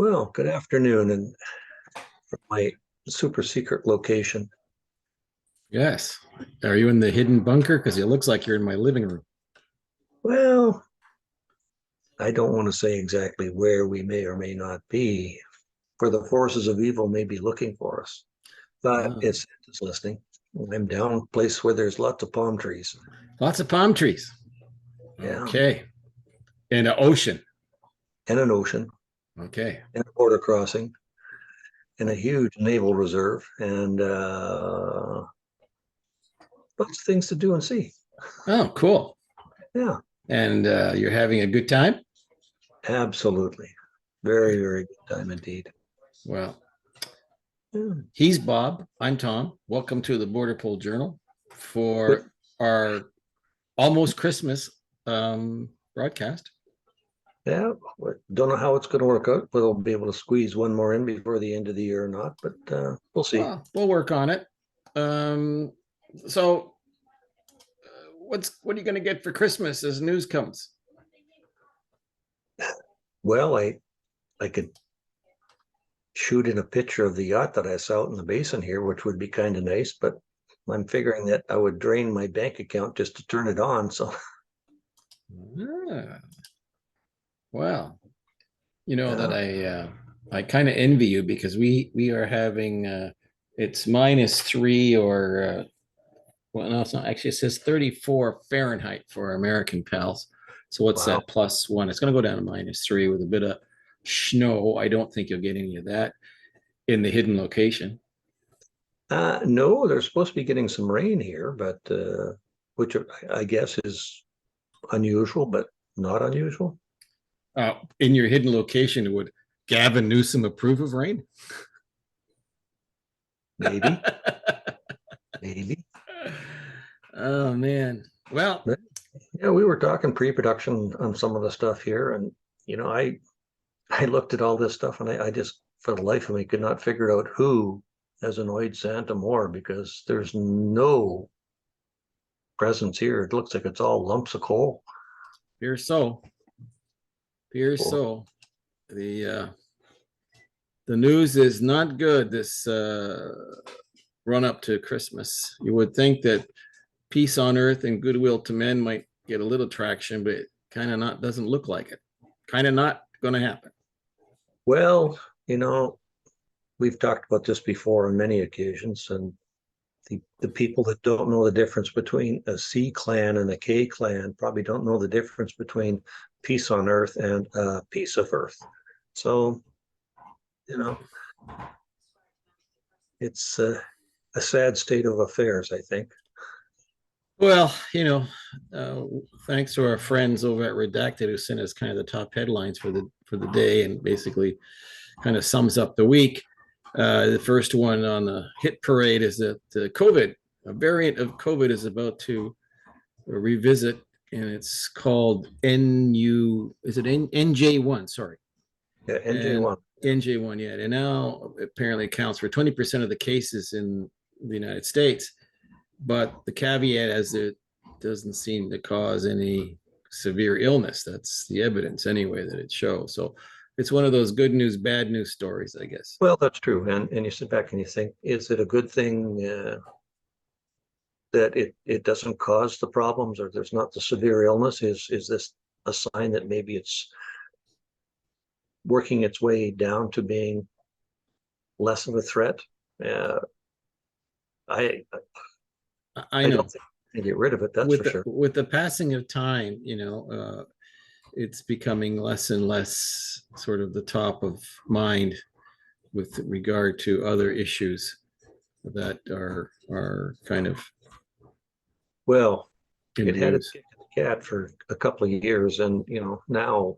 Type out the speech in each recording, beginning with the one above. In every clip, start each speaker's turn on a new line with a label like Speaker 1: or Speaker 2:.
Speaker 1: Well, good afternoon, and from my super secret location.
Speaker 2: Yes. Are you in the hidden bunker? Because it looks like you're in my living room.
Speaker 1: Well, I don't want to say exactly where we may or may not be, for the forces of evil may be looking for us. But
Speaker 2: Ah,
Speaker 1: it's listening. I'm down a place where there's lots of palm trees.
Speaker 2: lots of palm trees.
Speaker 1: Yeah,
Speaker 2: Okay. And an ocean.
Speaker 1: and an ocean,
Speaker 2: Okay.
Speaker 1: and a border crossing, and a huge naval reserve, and lots of things to do and see.
Speaker 2: Oh, cool.
Speaker 1: Yeah,
Speaker 2: And you're having a good time?
Speaker 1: absolutely. Very, very good time indeed.
Speaker 2: Well,
Speaker 1: Yeah.
Speaker 2: he's Bob. I'm Tom. Welcome to the BORDERPOL Journal
Speaker 1: Good.
Speaker 2: for our almost Christmas broadcast.
Speaker 1: Yeah, don't know how it's going to work out, whether we'll be able to squeeze one more in before the end of the year or not, but we'll see.
Speaker 2: Well, we'll work on it. Um, so, what are you going to get for Christmas as news comes?
Speaker 1: Well, I could shoot in a picture of the yacht that I saw out in the basin here, which would be kind of nice, but I'm figuring that I would drain my bank account just to turn it on. So,
Speaker 2: Ah, well, you know that
Speaker 1: yeah,
Speaker 2: I kind of envy you because we are having it's -3 or well, no, it's not actually, it says 34 Fahrenheit for our American pals. So what's
Speaker 1: wow.
Speaker 2: that, +1? It's going to go down to -3 with a bit of snow. I don't think you'll get any of that in the hidden location.
Speaker 1: No, they're supposed to be getting some rain here, but which I guess is unusual, but not unusual.
Speaker 2: In your hidden location, would Gavin Newsom approve of rain?
Speaker 1: Maybe, maybe.
Speaker 2: Oh man. Well,
Speaker 1: But, yeah, we were talking pre-production on some of the stuff here, and you know, I looked at all this stuff, and I just, for the life of me, could not figure out who has annoyed Santa more because there's no presence here. It looks like it's all lumps of coal.
Speaker 2: here so. Here
Speaker 1: Or,
Speaker 2: so. The news is not good this run up to Christmas. You would think that peace on earth and goodwill to men might get a little traction, but it kind of not doesn't look like it. Kind of not going to happen.
Speaker 1: well, you know, we've talked about this before on many occasions, and the people that don't know the difference between a C clan and a K clan probably don't know the difference between peace on earth and piece of earth. So, you know, it's a sad state of affairs, I think.
Speaker 2: Well, uh, thanks to our friends over at Redacted who sent us kind of the top headlines for the day and basically kind of sums up the week. The first one on the hit parade is that COVID, a variant of COVID, is about to revisit, and it's called NU. Is it NJ1? Sorry,
Speaker 1: Yeah,
Speaker 2: and
Speaker 1: NJ1.
Speaker 2: NJ1. Yeah, and now apparently accounts for 20% of the cases in the United States. But the caveat is it doesn't seem to cause any severe illness. That's the evidence anyway that it shows. So it's one of those good news, bad news stories, I guess.
Speaker 1: Well, that's true. And you sit back and you think, is it a good thing that it doesn't cause the problems, or there's not the severe illness? Is this a sign that maybe it's working its way down to being less of a threat? Uh, I
Speaker 2: I
Speaker 1: I don't
Speaker 2: know
Speaker 1: think we can get rid of it. That's for sure.
Speaker 2: with the passing of time, it's becoming less and less sort of the top of mind with regard to other issues that are kind of
Speaker 1: Well,
Speaker 2: in
Speaker 1: it
Speaker 2: the
Speaker 1: had its
Speaker 2: news.
Speaker 1: kick in the cat for a couple of years, and now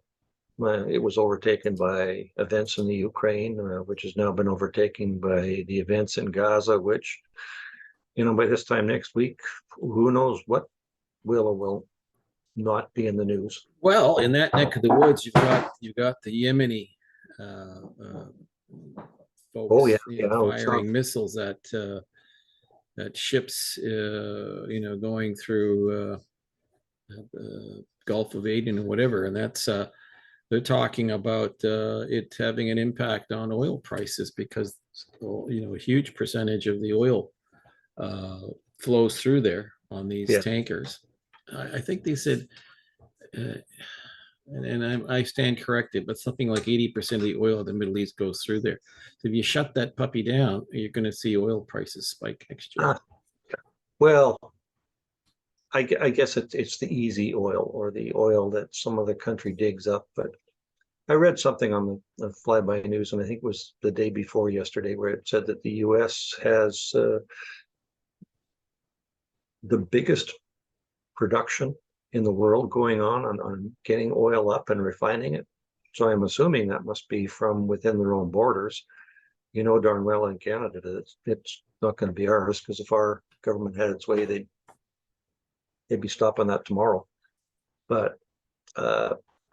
Speaker 1: it was overtaken by events in the Ukraine, which has now been overtaken by the events in Gaza, which by this time next week, who knows what will or will not be in the news.
Speaker 2: Well, in that neck of the woods, you've got the Yemeni uh, uh,
Speaker 1: Oh yeah,
Speaker 2: folks,
Speaker 1: yeah. It's not.
Speaker 2: firing missiles at ships, going through the Gulf of Aden and whatever, and they're talking about it having an impact on oil prices because a huge percentage of the oil uh, flows through there on these
Speaker 1: Yeah.
Speaker 2: tankers. I think they said, uh, I stand corrected, but something like 80% of the oil in the Middle East goes through there. So if you shut that puppy down, you're going to see oil prices spike next year.
Speaker 1: Well, I guess it's the easy oil or the oil that some other country digs up. But I read something on the flyby news, and I think it was the day before yesterday, where it said that the U.S. has the biggest production in the world going on getting oil up and refining it. So I'm assuming that must be from within their own borders. You know darn well in Canada that it's not going to be ours, because if our government had its way, they'd be stopping that tomorrow. But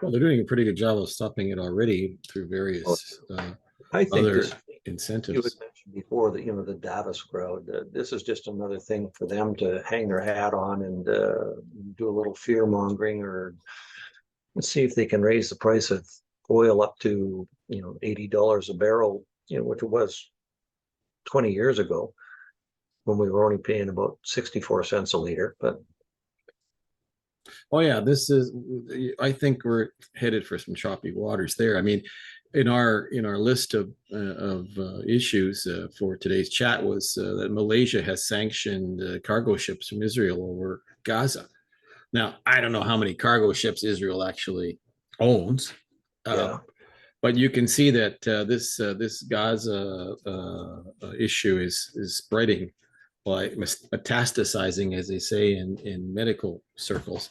Speaker 2: well, they're doing a pretty good job of stopping it already through various
Speaker 1: I think
Speaker 2: other
Speaker 1: this, you had
Speaker 2: incentives.
Speaker 1: mentioned before that, the Davos crowd, this is just another thing for them to hang their hat on and do a little fear mongering, or see if they can raise the price of oil up to, $80 a barrel, which it was 20 years ago when we were only paying about 64 cents a liter. But
Speaker 2: Oh yeah, this is. I think we're headed for some choppy waters there. I mean, in our list of issues for today's chat was that Malaysia has sanctioned cargo ships from Israel over Gaza. Now, I don't know how many cargo ships Israel actually owns,
Speaker 1: yeah,
Speaker 2: but you can see that this Gaza issue is spreading, like metastasizing, as they say in medical circles,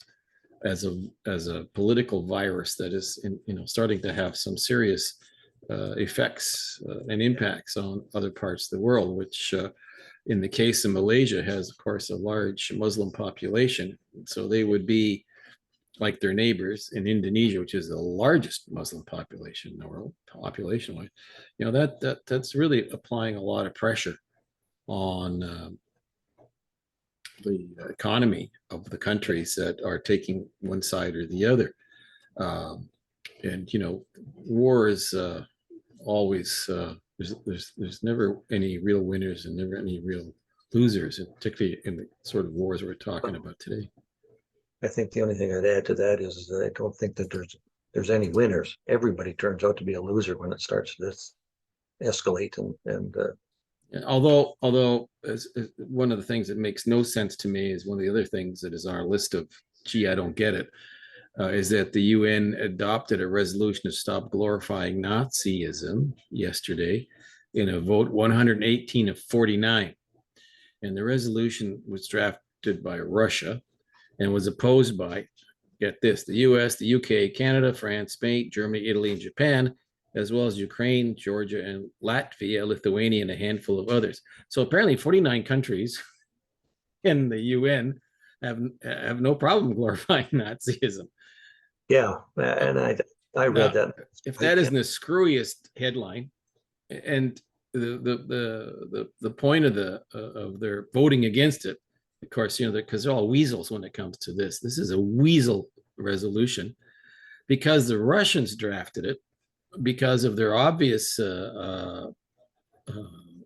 Speaker 2: as a political virus that is starting to have some serious effects and impacts on other parts of the world, which in the case of Malaysia has, of course, a large Muslim population. So they would be like their neighbors in Indonesia, which is the largest Muslim population in the world, population-wise. That's really applying a lot of pressure on the economy of the countries that are taking one side or the other. Um, and war is always there's never any real winners and never any real losers, and particularly in the sort of wars we're talking about today.
Speaker 1: I think the only thing I'd add to that is that I don't think that there's any winners. Everybody turns out to be a loser when it starts to escalate, and
Speaker 2: Although as one of the things that makes no sense to me is one of the other things that is on our list of, gee, I don't get it, is that the UN adopted a resolution to stop glorifying Nazism yesterday in a vote 118 of 49. And the resolution was drafted by Russia and was opposed by, get this, the US, the UK, Canada, France, Spain, Germany, Italy, and Japan, as well as Ukraine, Georgia, and Latvia, Lithuania, and a handful of others. So apparently 49 countries in the UN have no problem glorifying Nazism.
Speaker 1: yeah, and I read
Speaker 2: Now,
Speaker 1: that.
Speaker 2: if that isn't the screwiest headline, and the point of their voting against it, of course, because they're all weasels when it comes to this. This is a weasel resolution because the Russians drafted it because of their obvious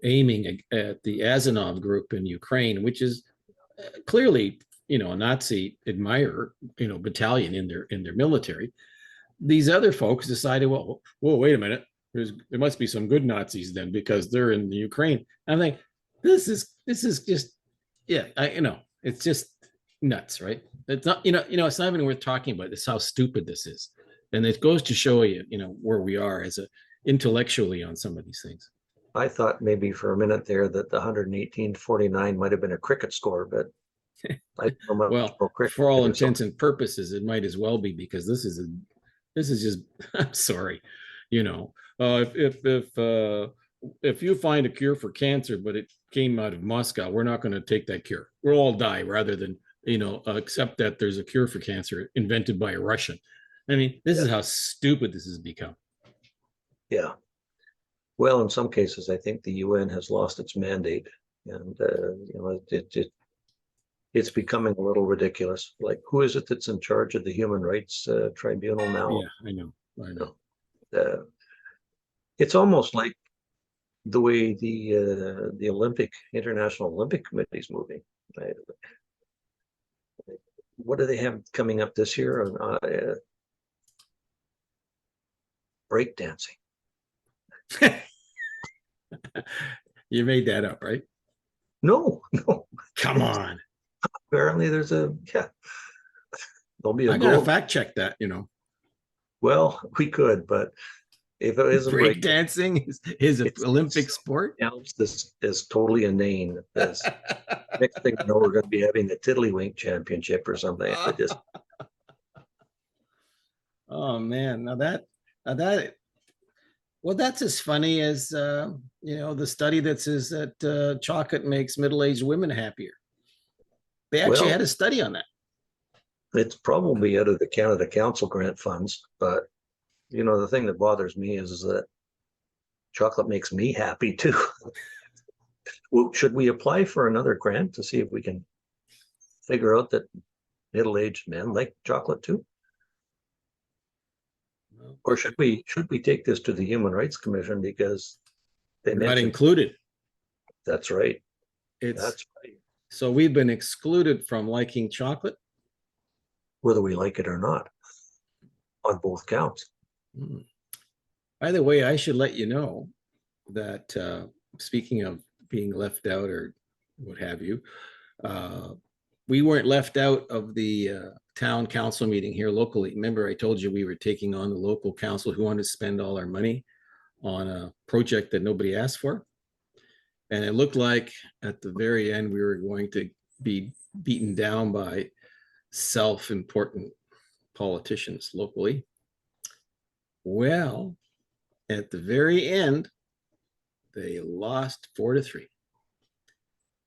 Speaker 2: aiming at the Azanov group in Ukraine, which is clearly, a Nazi admirer, battalion in their military. These other folks decided, well, whoa, wait a minute. There must be some good Nazis then because they're in the Ukraine. And I think this is just, yeah, it's just nuts, right? It's not, it's not even worth talking about. It's how stupid this is, and it goes to show you, where we are as intellectually on some of these things.
Speaker 1: I thought maybe for a minute there that the 118-49 might have been a cricket score, but I don't know much
Speaker 2: Well,
Speaker 1: about cricket.
Speaker 2: for all intents and purposes, it might as well be because this is just, I'm sorry, if you find a cure for cancer, but it came out of Moscow, we're not going to take that cure. We'll all die rather than, accept that there's a cure for cancer invented by a Russian. I mean, this is how stupid this has become.
Speaker 1: Yeah. Well, in some cases, I think the UN has lost its mandate, and it's becoming a little ridiculous. Like, who is it that's in charge of the Human Rights Tribunal now?
Speaker 2: Yeah, I know. I know.
Speaker 1: It's almost like the way the International Olympic Committee is moving. What do they have coming up this year? Breakdancing.
Speaker 2: You made that up, right?
Speaker 1: No, no.
Speaker 2: Come on.
Speaker 1: Apparently, there's there'll be a
Speaker 2: I gotta
Speaker 1: gold.
Speaker 2: fact check that.
Speaker 1: Well, we could, but if it isn't
Speaker 2: Breakdancing is an Olympic sport.
Speaker 1: Counts this is totally inane. As next thing you know, we're going to be having the Tiddlywink Championship or something.
Speaker 2: Oh man, now that well, that's as funny as the study that says that chocolate makes middle-aged women happier. They actually had a study on that.
Speaker 1: It's probably out of the Canada Council grant funds, but the thing that bothers me is that chocolate makes me happy too. Well, should we apply for another grant to see if we can figure out that middle-aged men like chocolate too? Or should we take this to the Human Rights Commission because
Speaker 2: they not included?
Speaker 1: That's right.
Speaker 2: That's right. So we've been excluded from liking chocolate,
Speaker 1: whether we like it or not, on both counts.
Speaker 2: By the way, I should let you know that speaking of being left out or what have you, we weren't left out of the town council meeting here locally. Remember, I told you we were taking on the local council who wanted to spend all our money on a project that nobody asked for. And it looked like at the very end, we were going to be beaten down by self-important politicians locally. Well, at the very end, they lost 4-3.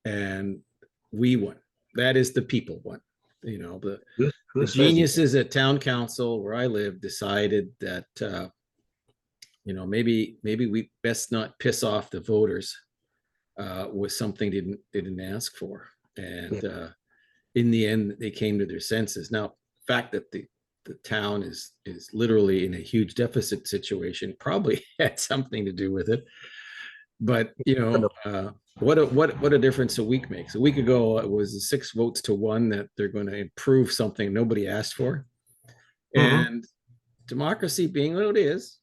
Speaker 2: And we won. That is the people won. The geniuses at town council where I live decided that maybe we best not piss off the voters with something they didn't ask for. And in the end, they came to their senses. Now, the fact that the town is literally in a huge deficit situation probably had something to do with it. But what a difference a week makes. A week ago, it was 6 votes to 1 that they're going to improve something nobody asked for. And democracy being what it is,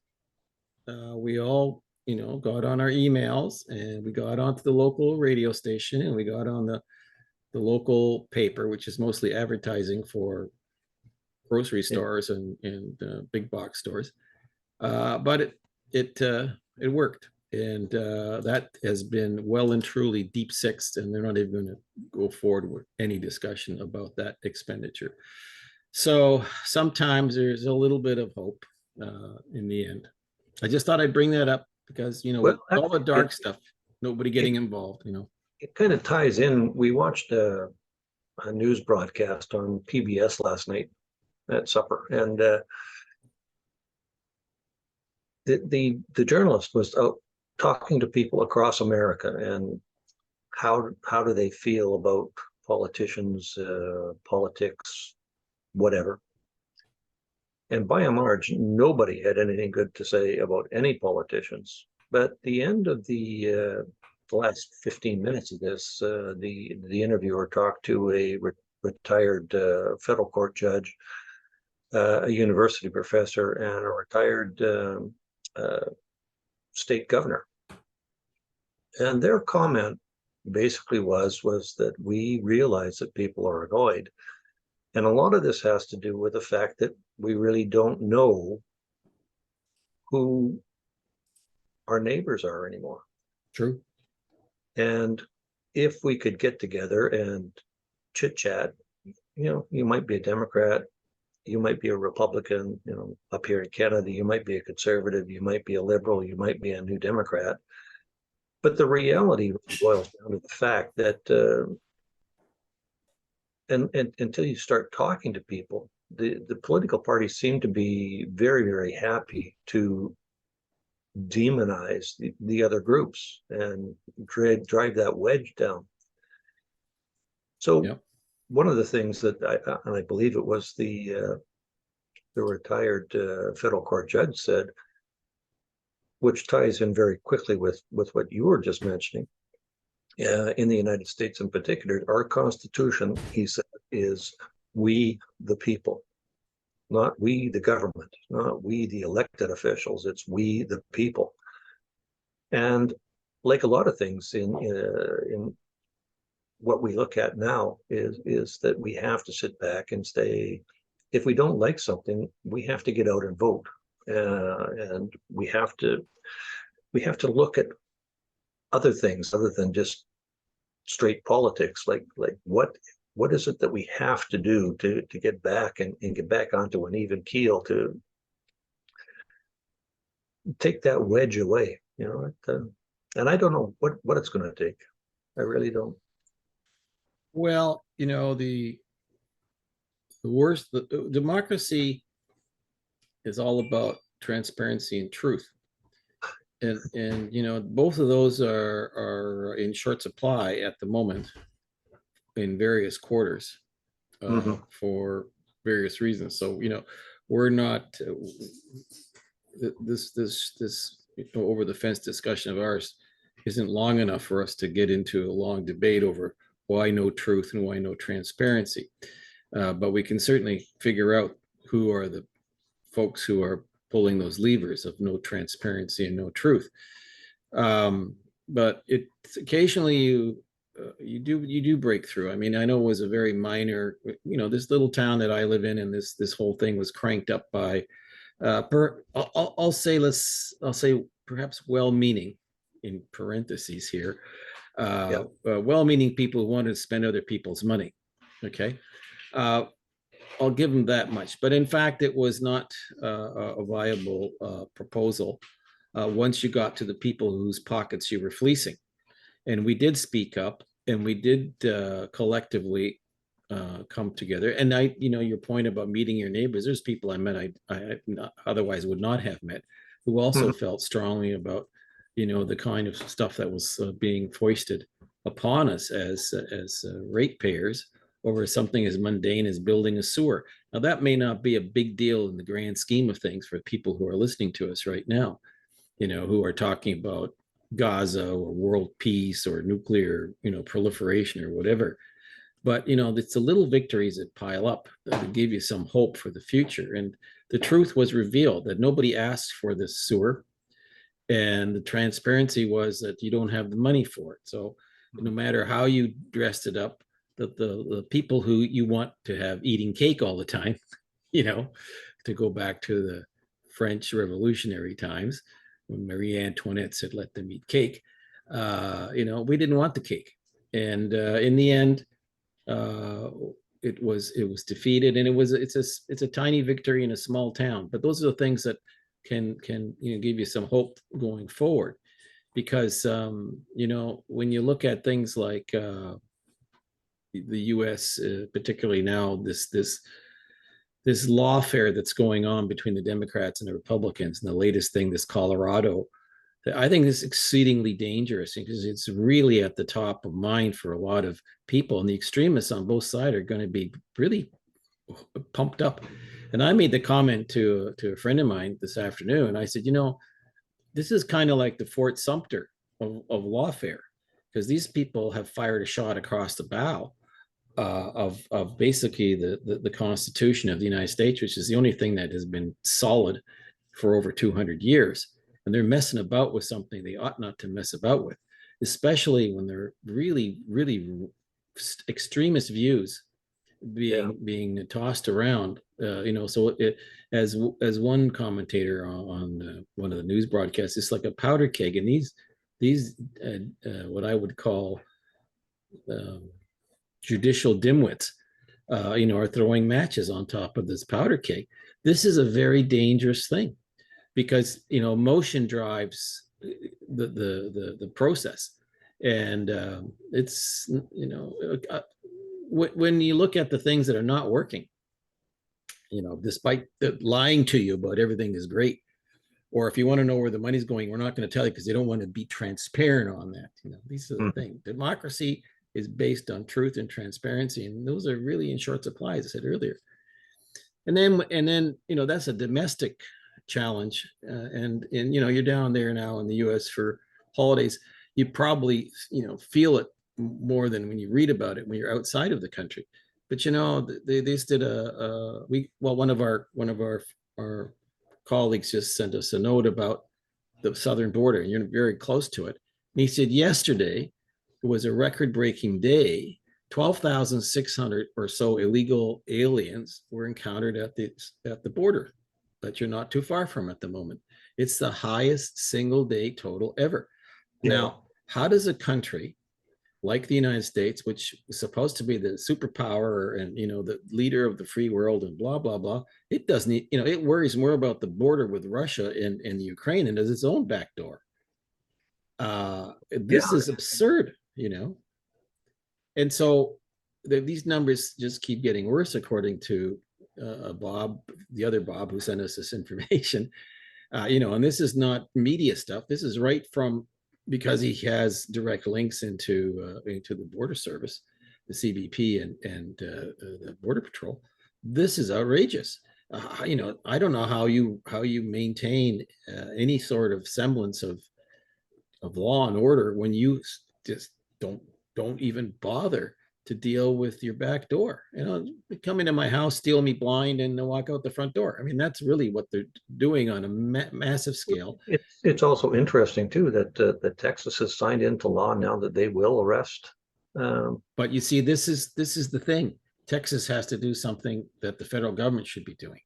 Speaker 2: we all got on our emails and we got onto the local radio station and we got on the local paper, which is mostly advertising for grocery stores and big box stores. But it worked. And that has been well and truly deep sixed, and they're not even going to go forward with any discussion about that expenditure. So sometimes there's a little bit of hope in the end. I just thought I'd bring that up because, all the dark stuff, nobody getting involved,
Speaker 1: It kind of ties in. We watched a news broadcast on PBS last night at supper, and the journalist was out talking to people across America and how do they feel about politicians, politics, whatever. And by and large, nobody had anything good to say about any politicians. But at the end of the last 15 minutes of this, the interviewer talked to a retired federal court judge, a university professor, and a retired state governor. And their comment basically was that we realize that people are annoyed. And a lot of this has to do with the fact that we really don't know who our neighbors are anymore.
Speaker 2: True.
Speaker 1: And if we could get together and chit chat, you might be a Democrat, you might be a Republican, up here in Canada, you might be a conservative, you might be a liberal, you might be a New Democrat. But the reality boils down to the fact that, and until you start talking to people, the political parties seem to be very, very happy to demonize the other groups and drive that wedge down. So one of the things that I believe it was the the retired federal court judge said, which ties in very quickly with what you were just mentioning. In the United States in particular, our Constitution, he said, is we the people, not we the government, not we the elected officials. It's we the people. And like a lot of things in what we look at now is that we have to sit back and say, if we don't like something, we have to get out and vote, and we have to look at other things other than just straight politics. Like what is it that we have to do to get back and get back onto an even keel, to take that wedge away, and I don't know what it's going to take. I really don't.
Speaker 2: Well, the worst, the democracy is all about transparency and truth. And both of those are in short supply at the moment in various quarters for various reasons. So we're not this over the fence discussion of ours isn't long enough for us to get into a long debate over why no truth and why no transparency. But we can certainly figure out who are the folks who are pulling those levers of no transparency and no truth. But it's occasionally you do break through. I mean, I know it was a very minor, this little town that I live in, and this whole thing was cranked up by I'll say perhaps well-meaning, in parentheses here, well-meaning people who wanted to spend other people's money. Okay. I'll give them that much. But in fact, it was not a viable proposal once you got to the people whose pockets you were fleecing. And we did speak up, and we did collectively come together. And your point about meeting your neighbors, there's people I met I otherwise would not have met, who also felt strongly about, the kind of stuff that was being foisted upon us as ratepayers over something as mundane as building a sewer. Now, that may not be a big deal in the grand scheme of things for people who are listening to us right now, who are talking about Gaza or world peace or nuclear, proliferation or whatever. But, it's the little victories that pile up that give you some hope for the future. And the truth was revealed that nobody asked for this sewer. And the transparency was that you don't have the money for it. So no matter how you dressed it up, the people who you want to have eating cake all the time, to go back to the French Revolutionary times when Marie Antoinette said, let them eat cake. We didn't want the cake. And in the end, it was defeated, and it's a tiny victory in a small town. But those are the things that can give you some hope going forward, because when you look at things like the U.S., particularly now, this lawfare that's going on between the Democrats and the Republicans, and the latest thing, this Colorado, I think is exceedingly dangerous, because it's really at the top of mind for a lot of people, and the extremists on both sides are going to be really pumped up. And I made the comment to a friend of mine this afternoon. I said, this is kind of like the Fort Sumter of lawfare, because these people have fired a shot across the bow of basically the Constitution of the United States, which is the only thing that has been solid for over 200 years. And they're messing about with something they ought not to mess about with, especially when they're really, really extremist views being tossed around. So as one commentator on one of the news broadcasts, it's like a powder keg, and these what I would call judicial dimwits, are throwing matches on top of this powder keg. This is a very dangerous thing, because emotion drives the process, and it's when you look at the things that are not working, despite lying to you about everything is great, or if you want to know where the money's going, we're not going to tell you because they don't want to be transparent on that. These are the things. Democracy is based on truth and transparency, and those are really in short supply, as I said earlier. And then that's a domestic challenge, and you're down there now in the U.S. for holidays. You probably feel it more than when you read about it when you're outside of the country. But they just did one of our colleagues just sent us a note about the southern border, and you're very close to it. And he said yesterday was a record-breaking day. 12,600 or so illegal aliens were encountered at the border, but you're not too far from at the moment. It's the highest single day total ever.
Speaker 1: Yeah.
Speaker 2: Now, how does a country like the United States, which is supposed to be the superpower and the leader of the free world and blah blah blah, it doesn't, it worries more about the border with Russia and the Ukraine and does its own back door.
Speaker 1: Yeah.
Speaker 2: This is absurd. And so these numbers just keep getting worse, according to Bob, the other Bob who sent us this information. And this is not media stuff. This is right from, because he has direct links into the Border Service, the CBP, and the Border Patrol. This is outrageous. I don't know how you maintain any sort of semblance of law and order when you just don't even bother to deal with your back door. Come into my house, steal me blind, and walk out the front door. I mean, that's really what they're doing on a massive scale.
Speaker 1: It's also interesting too that Texas has signed into law now that they will arrest.
Speaker 2: But you see, this is the thing. Texas has to do something that the federal government should be doing,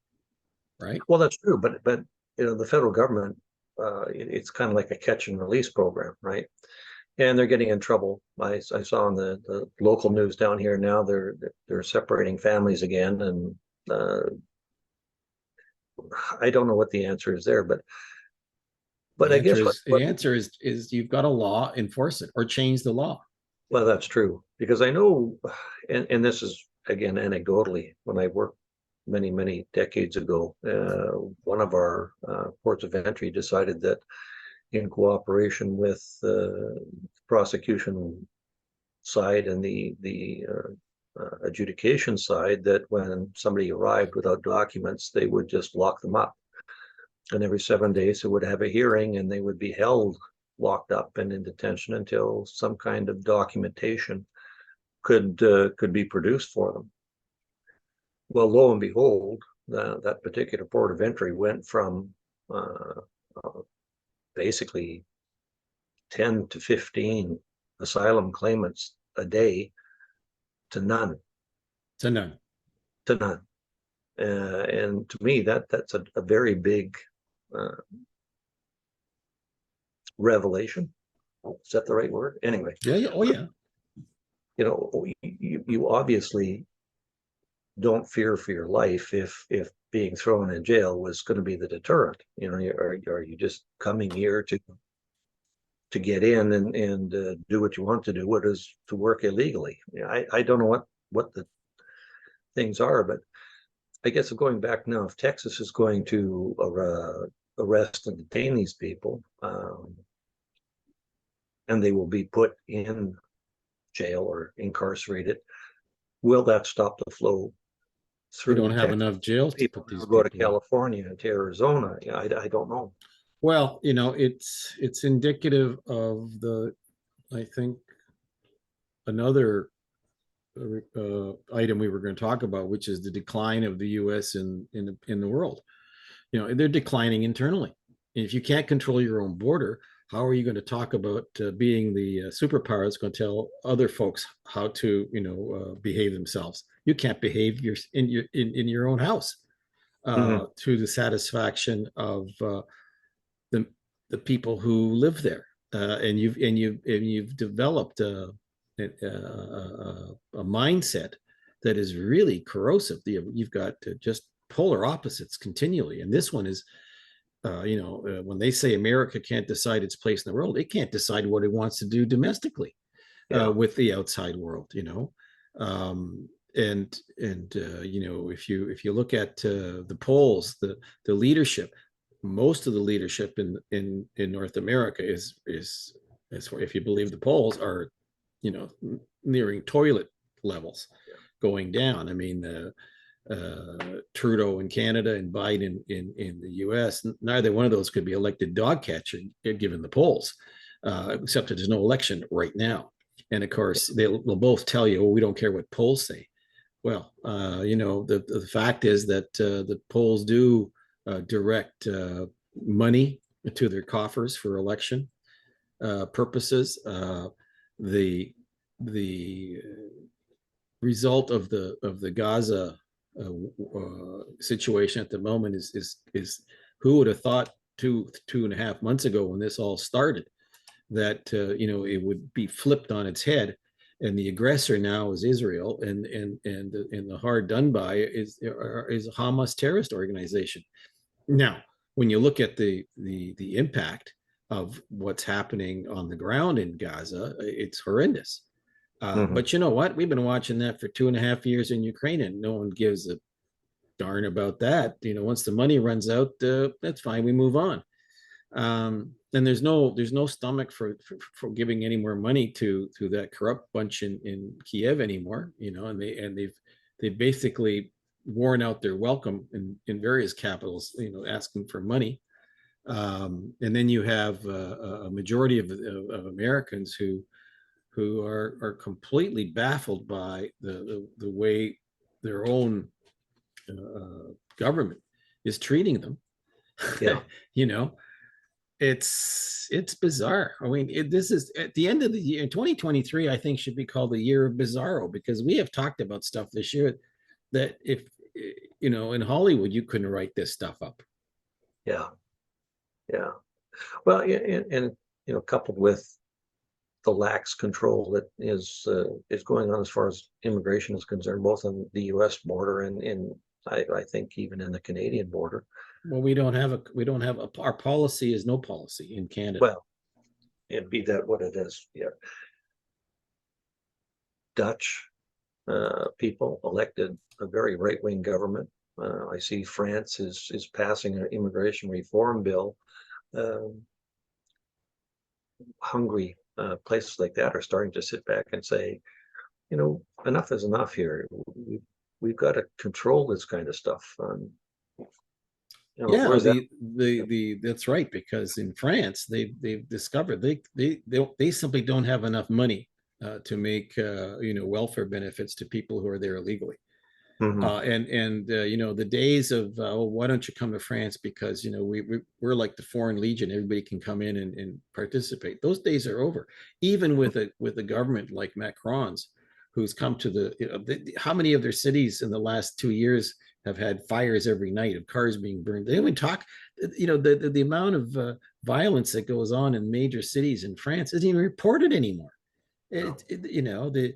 Speaker 2: right?
Speaker 1: Well, that's true, but the federal government, it's kind of like a catch and release program, right? And they're getting in trouble. I saw on the local news down here now they're separating families again, and I don't know what the answer is there, but I guess
Speaker 2: The answer is you've got a law, enforce it or change the law.
Speaker 1: Well, that's true because I know, and this is again anecdotally, when I worked many decades ago, one of our ports of entry decided that in cooperation with the prosecution side and the adjudication side, that when somebody arrived without documents, they would just lock them up. And every 7 days, they would have a hearing and they would be held locked up and in detention until some kind of documentation could be produced for them. Well, lo and behold, that particular port of entry went from basically 10 to 15 asylum claimants a day to none.
Speaker 2: To none.
Speaker 1: To none. And to me, that's a very big revelation. Is that the right word? Anyway.
Speaker 2: Yeah. Oh, yeah.
Speaker 1: You obviously don't fear for your life if being thrown in jail was going to be the deterrent. Are you just coming here to get in and do what you want to do? What is to work illegally? I don't know what the things are, but I guess going back now, if Texas is going to arrest and detain these people, and they will be put in jail or incarcerated, will that stop the flow through?
Speaker 2: We don't have enough jails to
Speaker 1: people
Speaker 2: put these
Speaker 1: go to
Speaker 2: people in.
Speaker 1: California and to Arizona. I don't know.
Speaker 2: Well, it's indicative of I think, another item we were going to talk about, which is the decline of the U.S. in the world. They're declining internally. And if you can't control your own border, how are you going to talk about being the superpower that's going to tell other folks how to behave themselves? You can't behave in your own house to the satisfaction of the people who live there, and you've developed a mindset that is really corrosive. You've got just polar opposites continually, and this one is, when they say America can't decide its place in the world, it can't decide what it wants to do domestically with the outside world. If you look at the polls, the leadership, most of the leadership in North America is if you believe the polls, are nearing toilet levels, going down. I mean, Trudeau in Canada and Biden in the US. Neither one of those could be elected dog catcher given the polls, except that there's no election right now. And of course, they'll both tell you, oh, we don't care what polls say. Well, the fact is that the polls do direct money to their coffers for election purposes. The result of the Gaza situation at the moment is who would have thought two and a half months ago when this all started that it would be flipped on its head, and the aggressor now is Israel, and the hard done by is a Hamas terrorist organization. Now, when you look at the impact of what's happening on the ground in Gaza, it's horrendous. But you know what? We've been watching that for 2.5 years in Ukraine, and no one gives a darn about that. Once the money runs out, that's fine. We move on. And there's no stomach for giving any more money to that corrupt bunch in Kiev anymore. And they've basically worn out their welcome in various capitals. Asking for money. And then you have a majority of Americans who are completely baffled by the way their own government is treating them.
Speaker 1: Yeah.
Speaker 2: It's bizarre. I mean, this is at the end of the year. 2023, I think, should be called the year of bizarro, because we have talked about stuff this year that if in Hollywood you couldn't write this stuff up.
Speaker 1: Yeah. Well, and coupled with the lax control that is going on as far as immigration is concerned, both on the U.S. border and I think even in the Canadian border.
Speaker 2: Well, our policy is no policy in Canada.
Speaker 1: Well, and be that what it is. Yeah. Dutch people elected a very right-wing government. I see France is passing an immigration reform bill. Hungry places like that are starting to sit back and say, enough is enough here. We've got to control this kind of stuff.
Speaker 2: That's right, because in France they've discovered they simply don't have enough money to make welfare benefits to people who are there illegally. The days of why don't you come to France because we're like the Foreign Legion, everybody can come in and participate. Those days are over. Even with a government like Macron's, who's come to how many of their cities in the last 2 years have had fires every night of cars being burned. They even talk, the amount of violence that goes on in major cities in France isn't even reported anymore. The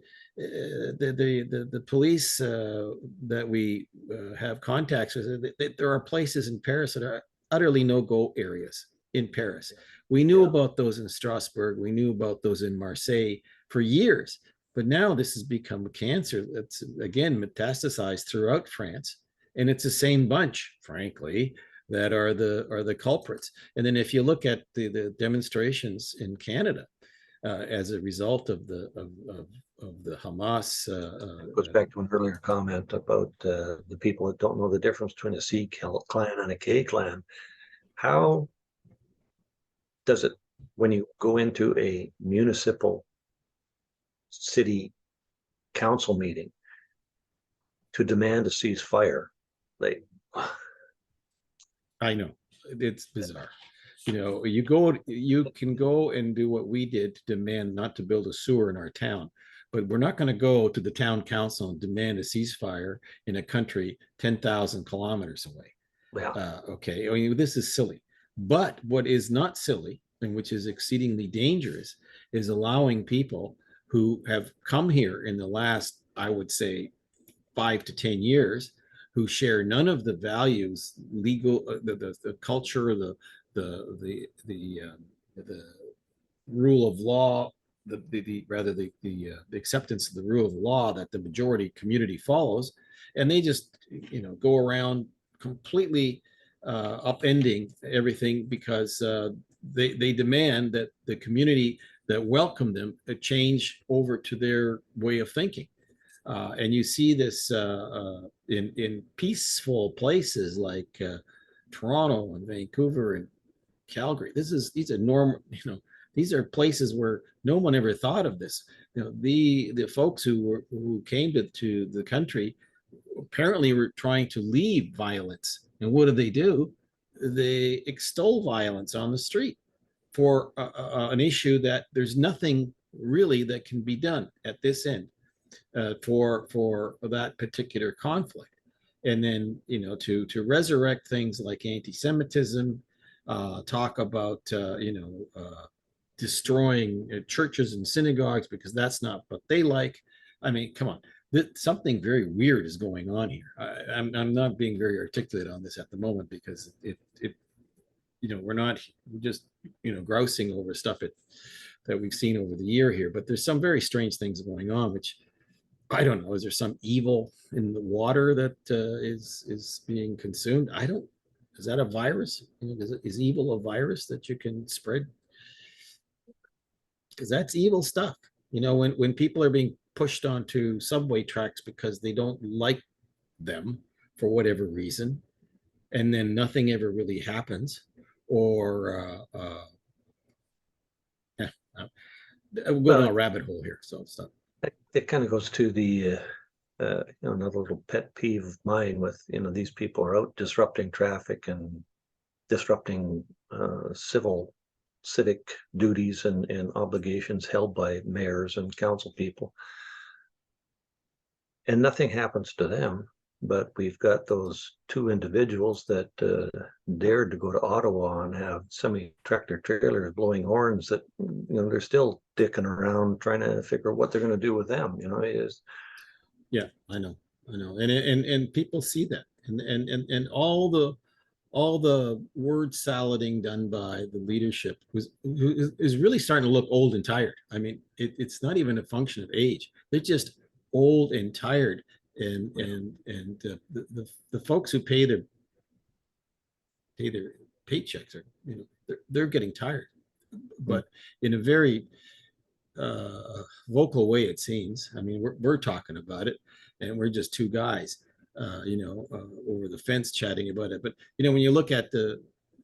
Speaker 2: police that we have contacts with, there are places in Paris that are utterly no-go areas in Paris. We knew about those in Strasbourg. We knew about those in Marseille for years. But now this has become a cancer that's, again, metastasized throughout France. And it's the same bunch, frankly, that are the culprits. And then if you look at the demonstrations in Canada as a result of the Hamas,
Speaker 1: it goes back to an earlier comment about the people that don't know the difference between a C clan and a K clan. How does it, when you go into a municipal city council meeting to demand a ceasefire,
Speaker 2: I know it's bizarre. You can go and do what we did to demand not to build a sewer in our town, but we're not going to go to the town council and demand a ceasefire in a country 10,000 kilometers away. Okay, I mean, this is silly. But what is not silly, and which is exceedingly dangerous, is allowing people who have come here in the last, I would say, 5 to 10 years, who share none of the values, legal, the culture, the rule of law, the acceptance of the rule of law that the majority community follows, and they just go around completely upending everything because they demand that the community that welcomed them change over to their way of thinking. And you see this in peaceful places like Toronto and Vancouver and Calgary. These are normal, these are places where no one ever thought of this. The folks who came to the country apparently were trying to leave violence. And what do? They extol violence on the street for an issue that there's nothing really that can be done at this end for that particular conflict. And then to resurrect things like anti-Semitism, talk about destroying churches and synagogues because that's not what they like. I mean, come on, something very weird is going on here. I'm not being very articulate on this at the moment because we're just grousing over stuff that we've seen over the year here, but there's some very strange things going on, which I don't know. Is there some evil in the water that is being consumed? I don't. Is that a virus? Is evil a virus that you can spread? Because that's evil stuff. When people are being pushed onto subway tracks because they don't like them for whatever reason, and then nothing ever really happens, or we'll go down a rabbit hole here. So it's not.
Speaker 1: It kind of goes to the another little pet peeve of mine with these people are out disrupting traffic and disrupting civic duties and obligations held by mayors and council people, and nothing happens to them. But we've got those two individuals that dared to go to Ottawa and have semi-tractor trailers blowing horns that, they're still dicking around trying to figure out what they're going to do with them.
Speaker 2: Yeah, I know. And people see that. And all the word salading done by the leadership is really starting to look old and tired. I mean, it's not even a function of age. They're just old and tired. And the folks who pay their paychecks are they're getting tired, but in a very vocal way, it seems. I mean, we're talking about it, and we're just two guys over the fence chatting about it. But when you look at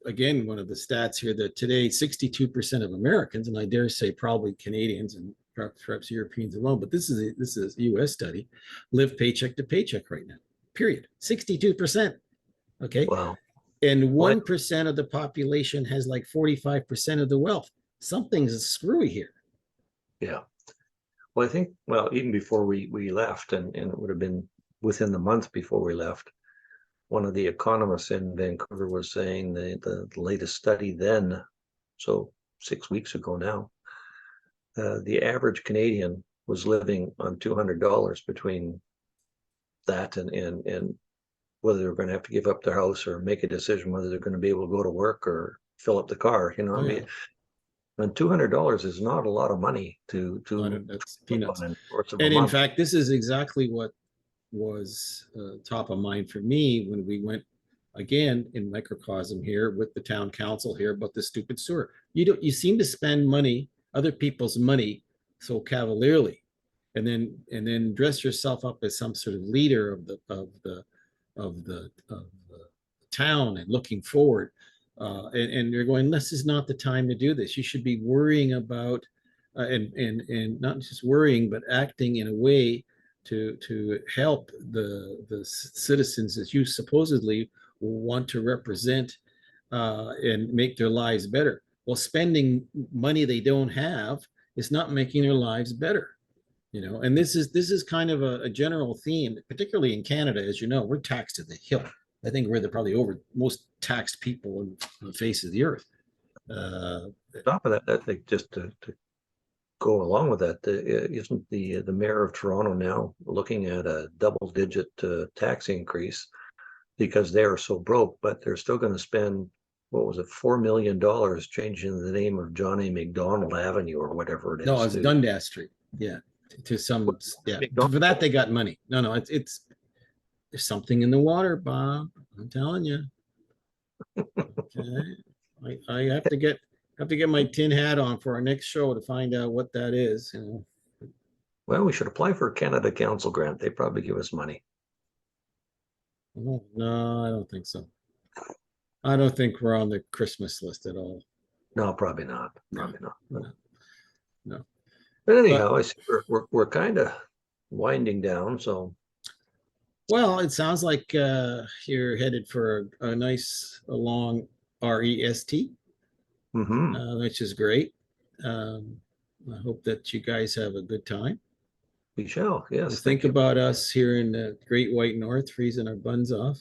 Speaker 2: again, one of the stats here, that today 62% of Americans, and I dare say probably Canadians and perhaps Europeans alone, but this is a US study, live paycheck to paycheck right now, period. 62%. Okay.
Speaker 1: Wow.
Speaker 2: And 1% of the population has like 45% of the wealth. Something's screwy here.
Speaker 1: Yeah. Well, I think, even before we left, and it would have been within the month before we left, one of the economists in Vancouver was saying the latest study then, so 6 weeks ago now, the average Canadian was living on $200 between that and whether they're going to have to give up their house or make a decision whether they're going to be able to go to work or fill up the car. I mean, and $200 is not a lot of money to
Speaker 2: that's peanuts.
Speaker 1: And
Speaker 2: in fact, this is exactly what was top of mind for me when we went again in microcosm here with the town council here about the stupid sewer. You seem to spend money, other people's money, so cavalierly, and then dress yourself up as some sort of leader of the town and looking forward. And you're going, this is not the time to do this. You should be worrying about and not just worrying, but acting in a way to help the citizens that you supposedly want to represent and make their lives better. Well, spending money they don't have is not making their lives better. And this is kind of a general theme, particularly in Canada. As you know, we're taxed to the hilt. I think we're probably most taxed people on the face of the earth.
Speaker 1: Top of that, I think, just to go along with that, isn't the mayor of Toronto now looking at a double-digit tax increase because they are so broke, but they're still going to spend, what was it, $4 million changing the name of John A. Macdonald Avenue or whatever it is.
Speaker 2: No, it's Dundas Street. Yeah, to some, yeah. For that they got money. No, it's there's something in the water, Bob. I'm telling you. Okay, I have to get my tin hat on for our next show to find out what that is.
Speaker 1: Well, we should apply for a Canada Council grant. They probably give us money.
Speaker 2: Oh, no, I don't think so. I don't think we're on the Christmas list at all.
Speaker 1: No, probably not.
Speaker 2: No,
Speaker 1: Probably not.
Speaker 2: no, no.
Speaker 1: But
Speaker 2: But
Speaker 1: anyhow, I see we're kind of winding down. So,
Speaker 2: well, it sounds like you're headed for a nice, a long REST,
Speaker 1: mhm,
Speaker 2: which is great. Um, I hope that you guys have a good time.
Speaker 1: we shall. Yes,
Speaker 2: Think
Speaker 1: thank you.
Speaker 2: about us here in the Great White North freezing our buns off.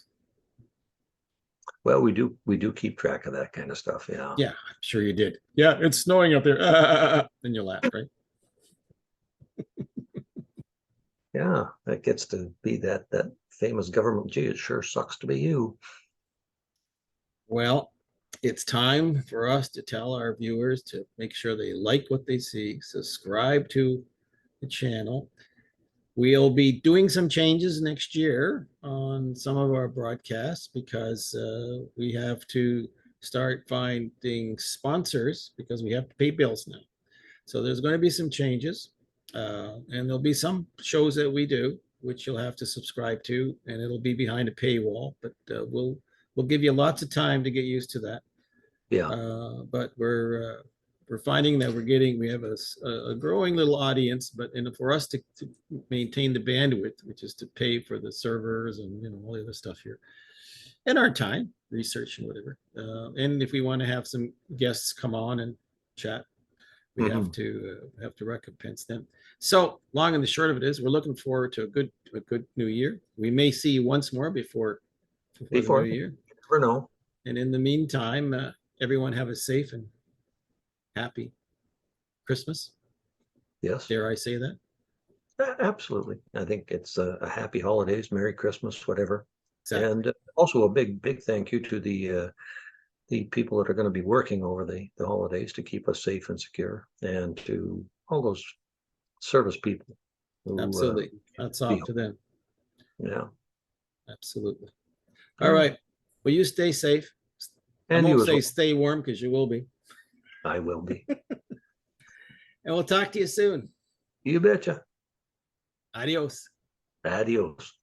Speaker 1: Well, we do keep track of that kind of stuff. Yeah.
Speaker 2: Yeah, I'm sure you did. Yeah, it's snowing up there. Then you laugh, right?
Speaker 1: Yeah, that gets to be that famous government. Gee, it sure sucks to be you.
Speaker 2: Well, it's time for us to tell our viewers to make sure they like what they see, subscribe to the channel. We'll be doing some changes next year on some of our broadcasts because we have to start finding sponsors because we have to pay bills now. So there's going to be some changes, and there'll be some shows that we do which you'll have to subscribe to, and it'll be behind a paywall. But we'll give you lots of time to get used to that.
Speaker 1: Yeah.
Speaker 2: But we're finding that we have a growing little audience, but for us to maintain the bandwidth, which is to pay for the servers and all the other stuff here, and our time, research and whatever. And if we want to have some guests come on and chat, we
Speaker 1: Mhm.
Speaker 2: have to recompense them. So long and the short of it is, we're looking forward to a good new year. We may see you once more before the new
Speaker 1: Before, you
Speaker 2: year.
Speaker 1: never know.
Speaker 2: And in the meantime, everyone have a safe and happy Christmas.
Speaker 1: Yes,
Speaker 2: Dare I say that?
Speaker 1: absolutely. I think it's a happy holidays, Merry Christmas, whatever.
Speaker 2: Exactly.
Speaker 1: And also a big thank you to the people that are going to be working over the holidays to keep us safe and secure, and to all those service people who
Speaker 2: Absolutely. That's off
Speaker 1: be
Speaker 2: to them.
Speaker 1: yeah.
Speaker 2: Absolutely. All
Speaker 1: Yeah.
Speaker 2: right. Well, you stay safe. I
Speaker 1: And
Speaker 2: won't
Speaker 1: you as
Speaker 2: say
Speaker 1: well.
Speaker 2: stay warm because you will be.
Speaker 1: I will be.
Speaker 2: And we'll talk to you soon.
Speaker 1: You betcha.
Speaker 2: Adios.
Speaker 1: Adios.